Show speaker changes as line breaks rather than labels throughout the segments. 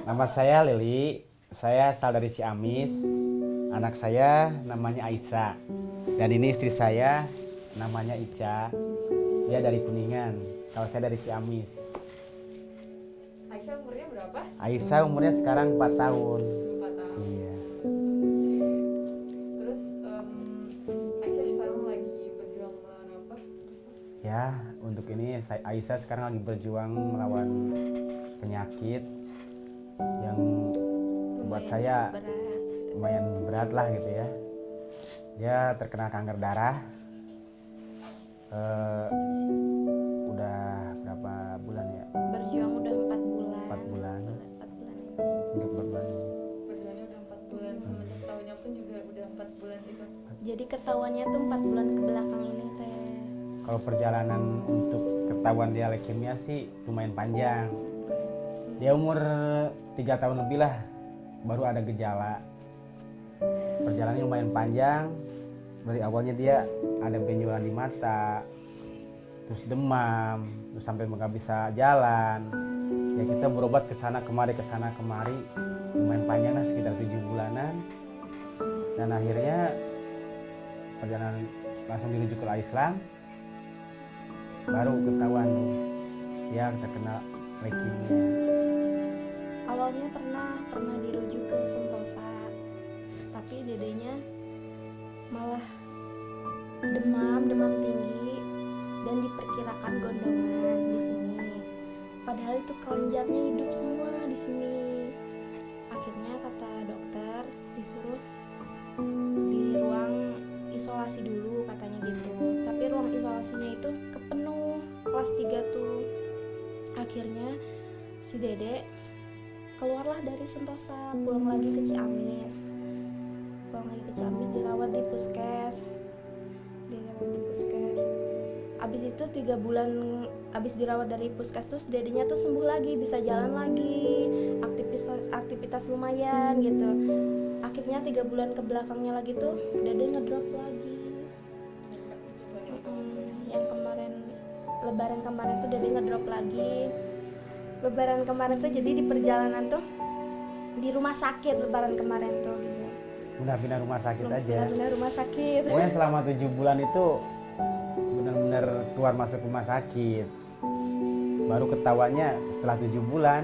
Nama saya Lili, saya asal dari Ciamis. Anak saya namanya Aisyah. Dan ini istri saya namanya Ica. Dia dari Kuningan. Kalau saya dari Ciamis.
Aisyah umurnya berapa?
Aisyah umurnya sekarang 4 tahun.
4 tahun.
Iya.
Terus Aisyah sekarang lagi berjuang melawan apa?
Ya, untuk ini Aisyah sekarang lagi berjuang melawan penyakit yang buat saya lumayan berat lah gitu ya. Dia terkena kanker darah. Udah berapa bulan ya?
Berjuang udah 4 bulan.
4 bulan
4 bulan ini.
untuk berbagi.
Berjuangnya udah 4 bulan. Semenjak tahunnya pun juga udah 4 bulan itu.
Jadi ketahuannya tuh 4 bulan ke belakang ini teh.
Kalau perjalanan untuk ketahuan dia leukemia sih lumayan panjang. Dia umur 3 tahun lebih lah baru ada gejala. Perjalanannya lumayan panjang. Dari awalnya dia ada benjolan di mata, terus demam, terus sampai nggak bisa jalan. Ya kita berobat ke sana kemari lumayan panjang lah, sekitar 7 bulanan. Dan akhirnya perjalanan langsung dirujuk ke Islam. Baru ketahuan dia terkena leukemia.
Awalnya pernah dirujuk ke Sentosa. Tapi dedenya malah demam tinggi dan diperkirakan gondongan di sini. Padahal itu kelenjarnya hidup semua di sini. Akhirnya kata dokter disuruh di ruang isolasi dulu katanya gitu. Tapi ruang isolasinya itu kepenuh kelas 3 tuh. Akhirnya si Dede keluarlah dari Sentosa, pulang lagi ke Ciamis. Dirawat di puskes. Abis itu 3 bulan abis dirawat dari puskes tuh dedenya tuh sembuh lagi, bisa jalan lagi, aktivitas lumayan gitu. Akhirnya 3 bulan ke belakangnya lagi tuh dede ngedrop lagi. Yang kemarin lebaran kemarin tuh dede ngedrop lagi. Lebaran kemarin tuh jadi di perjalanan tuh di rumah sakit lebaran kemarin tuh.
Pindah rumah sakit aja.
Pindah rumah sakit.
Pokoknya selama 7 bulan itu benar-benar keluar masuk rumah sakit. Baru ketahuannya setelah 7 bulan.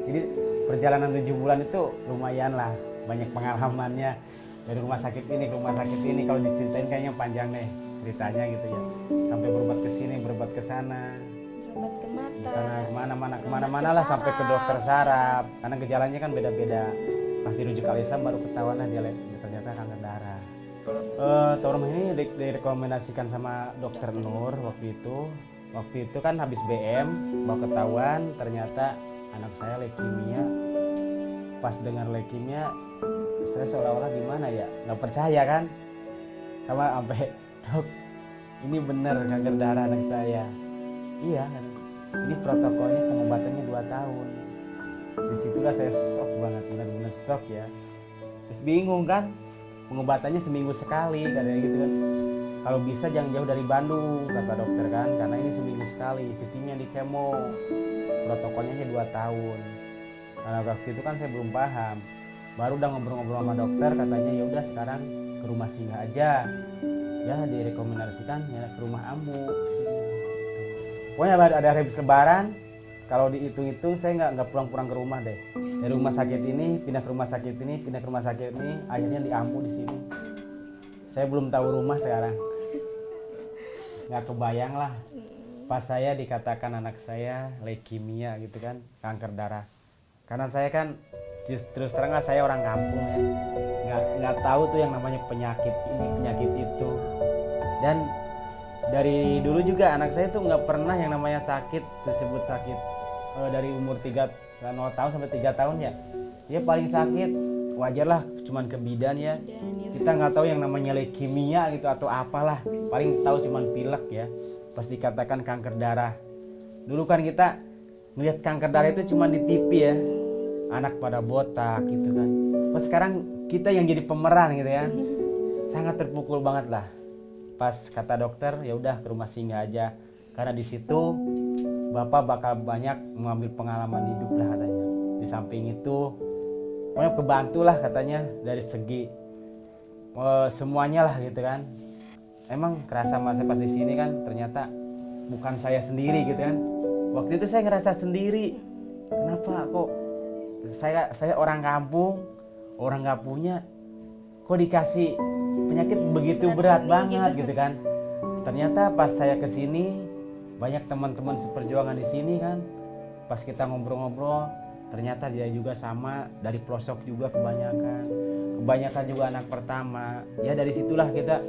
Jadi perjalanan 7 bulan itu lumayan lah, banyak pengalamannya. Dari rumah sakit ini ke rumah sakit ini, kalau diceritain kayaknya panjang deh ceritanya gitu ya. Sampai berobat ke sini, berobat ke sana.
Berobat ke mata.
Di sana kemana-mana lah, sampai ke dokter saraf. Karena gejalanya kan beda-beda. Pas dirujuk ke Alisam baru ketahuan lah dia ternyata kanker darah. Rumah ini direkomendasikan sama dokter Nur waktu itu. Waktu itu kan habis BM, bawa ketahuan ternyata anak saya leukemia. Pas dengar leukemia, saya seolah-olah gimana ya, nggak percaya kan, sama sampai dok, ini bener kanker darah anak saya. Iya, ini protokolnya pengobatannya 2 tahun. Disitulah saya shock banget, benar-benar shock ya. Terus bingung kan, pengobatannya seminggu sekali katanya gitu kan. Kalau bisa jangan jauh dari Bandung kata dokter kan, karena ini seminggu sekali, sistemnya di kemo, protokolnya aja 2 tahun. Karena waktu itu kan saya belum paham, baru udah ngobrol-ngobrol sama dokter, katanya ya udah sekarang ke rumah singgah aja, ya direkomendasikan ya ke rumah Ambu sini. Pokoknya ada habis lebaran, kalau dihitung-hitung saya nggak pulang-pulang ke rumah deh. Dari rumah sakit ini pindah ke rumah sakit ini, pindah ke rumah sakit ini, akhirnya di Ambu di sini. Saya belum tahu rumah sekarang. Nggak kebayang lah. Pas saya dikatakan anak saya leukemia gitu kan, kanker darah. Karena saya kan terus terang lah, saya orang kampung ya. Nggak tahu tuh yang namanya penyakit ini, penyakit itu. Dan dari dulu juga anak saya tuh nggak pernah yang namanya sakit, disebut sakit dari umur 0 tahun sampai 3 tahun ya. Dia paling sakit wajar lah, cuman ke bidan ya. Kita nggak tahu yang namanya leukemia gitu atau apalah, paling tahu cuman pilek ya. Pas dikatakan kanker darah, dulu kan kita melihat kanker darah itu cuman di TV ya, anak pada botak gitu kan. Pas sekarang kita yang jadi pemeran gitu ya, sangat terpukul banget lah. Pas kata dokter ya udah ke rumah singgah aja, karena di situ bapak bakal banyak mengambil pengalaman hidup lah katanya. Di samping itu pokoknya kebantu lah katanya dari segi semuanya lah gitu kan. Emang kerasa masa pas di sini kan ternyata bukan saya sendiri gitu kan. Waktu itu saya ngerasa sendiri. Kenapa kok saya orang kampung, orang nggak punya, kok dikasih penyakit begitu berat banget gitu kan. Ternyata pas saya kesini banyak teman-teman seperjuangan di sini kan. Pas kita ngobrol-ngobrol, ternyata dia juga sama, dari pelosok juga kebanyakan juga anak pertama. Ya dari situlah kita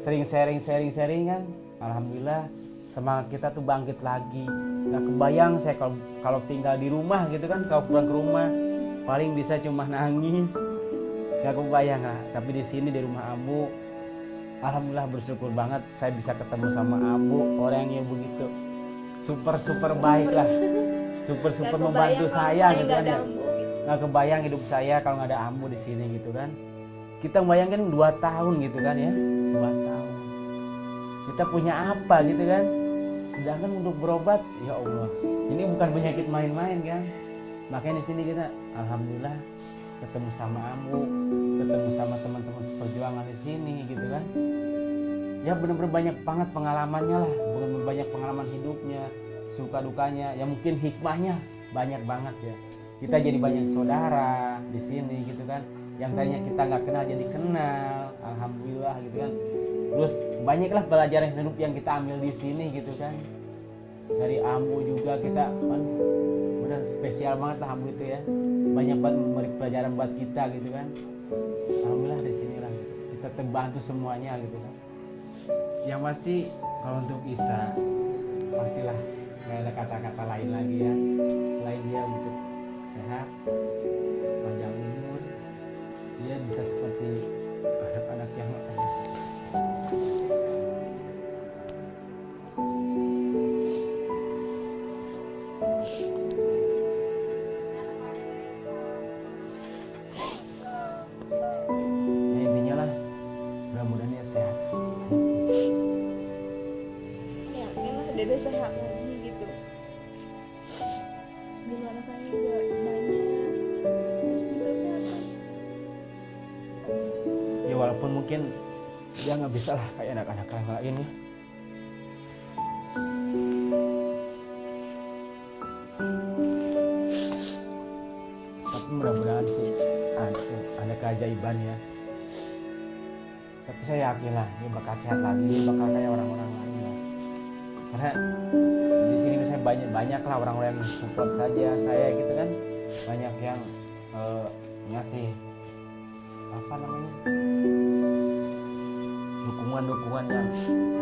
sering sharing kan. Alhamdulillah semangat kita tuh bangkit lagi. Nggak kebayang saya kalau tinggal di rumah gitu kan, kalau pulang ke rumah paling bisa cuma nangis. Nggak kebayang lah. Tapi di sini di rumah Ambu, alhamdulillah bersyukur banget saya bisa ketemu sama Ambu, orang yang begitu super baik lah. Super membantu saya gitu kan ya. Nggak kebayang hidup saya kalau nggak ada Ambu di sini gitu kan. Kita bayangkan 2 tahun gitu kan ya, 2 tahun. Kita punya apa gitu kan. Sedangkan untuk berobat, ya Allah, ini bukan penyakit main-main kan. Makanya di sini kita alhamdulillah ketemu sama Ambu, ketemu sama teman-teman seperjuangan di sini gitu kan. Ya benar-benar banyak banget pengalamannya lah, benar-benar banyak pengalaman hidupnya, suka dukanya, ya mungkin hikmahnya banyak banget ya. Kita jadi banyak saudara di sini gitu kan. Yang tadinya kita nggak kenal jadi kenal, alhamdulillah gitu kan. Terus banyaklah pelajaran hidup yang kita ambil di sini gitu kan. Dari Ambu juga kita kan benar spesial banget lah Ambu itu ya. Banyak banget memberi pelajaran buat kita gitu kan. Alhamdulillah di sinilah kita terbantu semuanya gitu kan. Yang pasti kalau untuk Isa pastilah nggak ada kata-kata lain lagi ya selain dia untuk sehat, panjang umur, dia bisa seperti anak-anak yang lain. Ya intinya lah mudah-mudahan dia sehat.
Ya enak dede sehat lagi gitu. Di luar sana juga banyak terus juga sehat lagi.
Ya walaupun mungkin dia nggak bisa lah kayak anak-anak yang lain ya. Tapi mudah-mudahan sih ada keajaiban ya. Tapi saya yakin lah dia bakal sehat lagi, dia bakal kayak orang-orang lain lah. Karena di sini misalnya banyak lah orang-orang yang support saja saya gitu kan. Banyak yang ngasih apa namanya, dukungan yang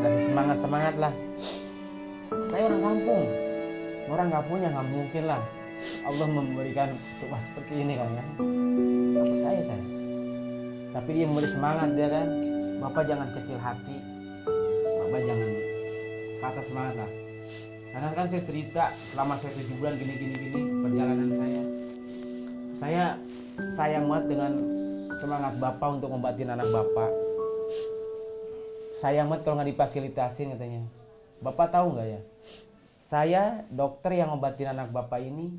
ngasih semangat lah. Saya orang kampung, orang nggak punya, nggak mungkin lah Allah memberikan cuma seperti ini kan ya. Nggak percaya saya. Tapi dia memberi semangat dia kan. Bapak jangan kecil hati, Bapak jangan patah semangat lah. Karena kan saya cerita selama saya 7 bulan gini perjalanan saya sayang banget dengan semangat Bapak untuk ngobatin anak Bapak. Sayang banget kalau nggak difasilitasin katanya. Bapak tahu nggak ya? Saya dokter yang ngobatin anak Bapak ini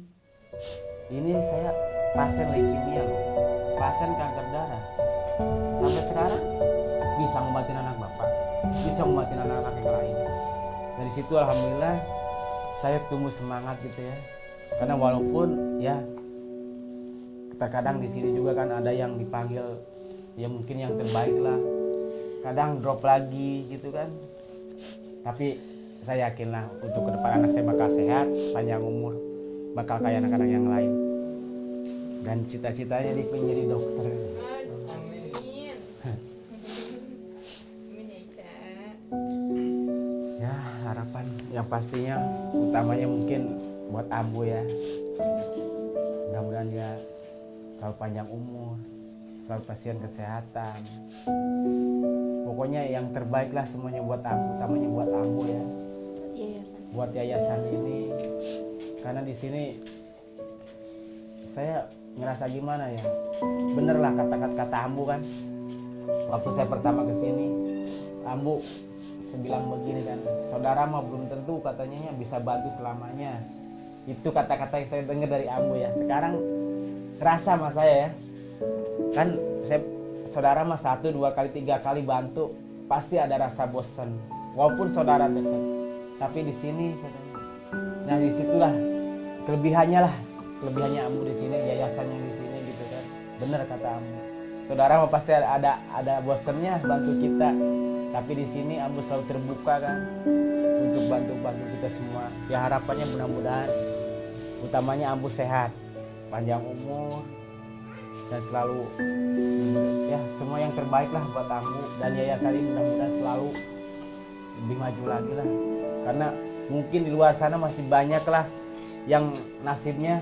saya pasien leukemia loh, pasien kanker darah. Sampai sekarang bisa ngobatin anak Bapak, bisa ngobatin anak-anak yang lain. Dari situ alhamdulillah saya tumbuh semangat gitu ya. Karena walaupun ya terkadang di sini juga kan ada yang dipanggil ya mungkin yang terbaik lah, kadang drop lagi gitu kan. Tapi saya yakin lah untuk ke depan anak saya bakal sehat, panjang umur, bakal kayak anak-anak yang lain. Dan cita-citanya dia pengen jadi dokter.
Amin. Amin ya Ica.
Ya harapan yang pastinya utamanya mungkin buat Ambu ya. Mudah-mudahan dia selalu panjang umur, selalu pasien kesehatan. Pokoknya yang terbaik lah semuanya buat Ambu, utamanya buat Ambu ya.
Yayasan.
Buat yayasan ini. Karena di sini saya ngerasa gimana ya. Bener lah kata Ambu kan. Waktu saya pertama kesini, Ambu bilang begini kan, saudara mah belum tentu katanya bisa bantu selamanya. Itu kata-kata yang saya dengar dari Ambu ya. Sekarang kerasa sama saya ya. Kan saya saudara mah 1, 2 kali, 3 kali bantu, pasti ada rasa bosan. Walaupun saudara dekat. Tapi di sini katanya. Nah, disitulah kelebihannya Kelebihannya Ambu di sini, yayasannya di sini gitu kan. Bener kata Ambu. Saudara mah pasti ada bosannya bantu kita. Tapi di sini Ambu selalu terbuka kan untuk bantu kita semua. Ya harapannya mudah-mudahan utamanya Ambu sehat, panjang umur, dan selalu ya semua yang terbaik lah buat Ambu dan yayasan ini mudah-mudahan selalu lebih maju lagi lah. Karena mungkin di luar sana masih banyak lah yang nasibnya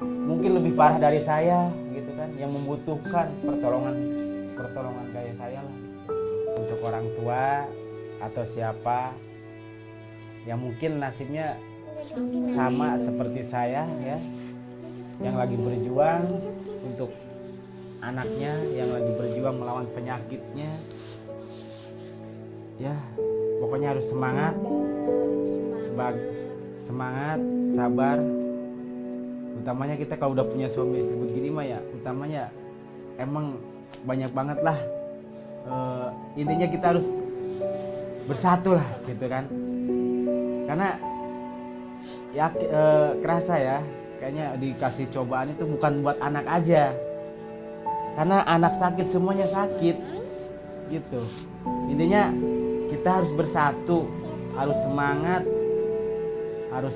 mungkin lebih parah dari saya gitu kan, yang membutuhkan pertolongan kayak saya lah. Untuk orang tua atau siapa yang mungkin nasibnya sama seperti saya ya, yang lagi berjuang untuk anaknya, yang lagi berjuang melawan penyakitnya, ya pokoknya harus semangat, sabar. Utamanya kita kalau udah punya suami istri begini mah ya, utamanya emang banyak banget lah. Intinya kita harus bersatu lah gitu kan. Karena ya kerasa ya, kayaknya dikasih cobaan itu bukan buat anak aja. Karena anak sakit semuanya sakit gitu. Intinya kita harus bersatu, harus semangat, harus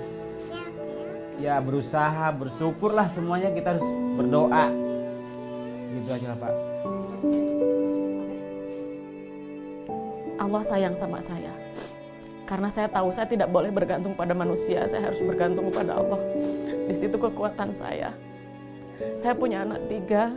ya berusaha, bersyukurlah semuanya, kita harus berdoa. Gitu aja lah Pak.
Allah sayang sama saya. Karena saya tahu saya tidak boleh bergantung pada manusia, saya harus bergantung pada Allah. Di situ kekuatan saya. Saya punya anak 3,